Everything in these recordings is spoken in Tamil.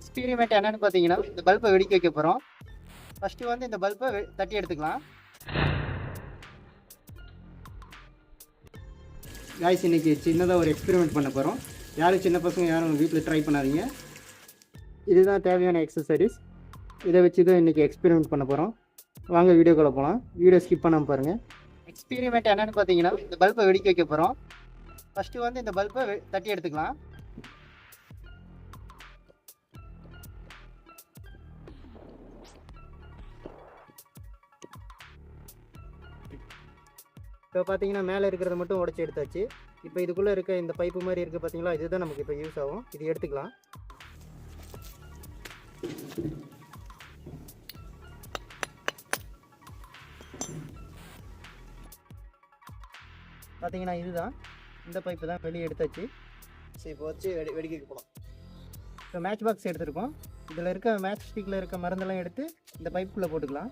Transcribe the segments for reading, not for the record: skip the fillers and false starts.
எக்ஸ்பெரிமெண்ட் என்னன்னு பார்த்தீங்கன்னா, இந்த பல்பை வெடிக்க வைக்க போகிறோம். ஃபஸ்ட்டு வந்து இந்த பல்பை தட்டி எடுத்துக்கலாம். காய்ஸ், இன்னைக்கு சின்னதாக ஒரு எக்ஸ்பெரிமெண்ட் பண்ண போகிறோம். யாரும் சின்ன பசங்க யாரும் வீட்டில் ட்ரை பண்ணாதீங்க. இதுதான் தேவையான எக்ஸசரிஸ். இதை வச்சு தான் இன்றைக்கி எக்ஸ்பெரிமெண்ட் பண்ண போகிறோம். வாங்க வீடியோக்குள்ளே போகலாம். வீடியோ ஸ்கிப் பண்ணாமல் பாருங்கள். எக்ஸ்பெரிமெண்ட் என்னன்னு பார்த்தீங்கன்னா, இந்த பல்பை வெடிக்க வைக்க போகிறோம். ஃபஸ்ட்டு வந்து இந்த பல்பை தட்டி எடுத்துக்கலாம். இப்போ பார்த்தீங்கன்னா மேலே இருக்கிறத மட்டும் உடச்சி எடுத்தாச்சு. இப்போ இதுக்குள்ளே இருக்க இந்த பைப்பு மாதிரி இருக்குது பார்த்தீங்களா, இதுதான் நமக்கு இப்போ யூஸ் ஆகும். இது எடுத்துக்கலாம். பார்த்தீங்கன்னா இதுதான் இந்த பைப்பு தான் வெளியே எடுத்தாச்சு. ஸோ இப்போ வச்சு வெடிக்க போகலாம். இப்போ மேட்ச் பாக்ஸ் எடுத்துருக்கோம். இதில் இருக்க மேட்ச் ஸ்டிக்கில் இருக்க மருந்தெல்லாம் எடுத்து இந்த பைப்புக்குள்ளே போட்டுக்கலாம்.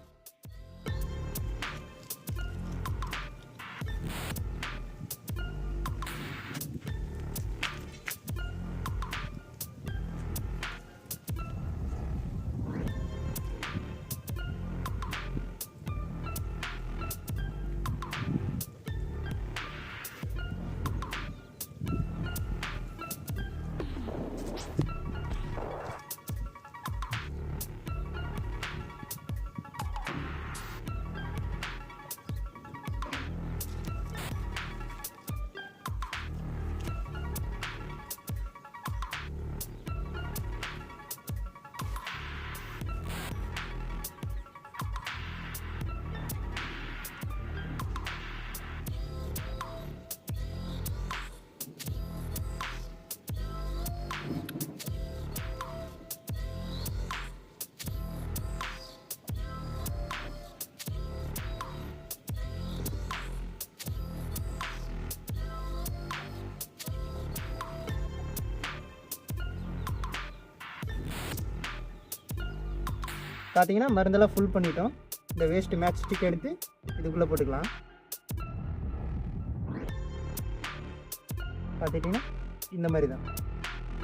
பார்த்தீங்கன்னா மருந்தெல்லாம் ஃபுல் பண்ணிட்டோம். இந்த வேஸ்ட் மேட்ச் ஸ்டிக் எடுத்து இதுக்குள்ளே போட்டுக்கலாம். பார்த்துட்டிங்கன்னா இந்த மாதிரி தான்.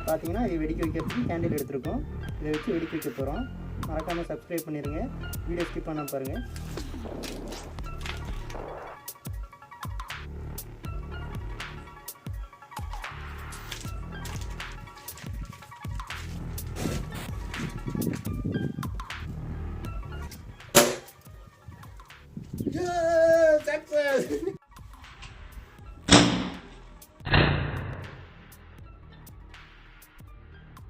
பார்த்தீங்கன்னா இது வெடிக்க வைக்கிறதுக்கு கேண்டில் எடுத்துருக்கோம். இதை வச்சு வெடிக்க வைக்க போகிறோம். மறக்காமல் சப்ஸ்கிரைப் பண்ணிடுங்க. வீடியோ ஸ்கிப் பண்ணாமல் பாருங்கள்.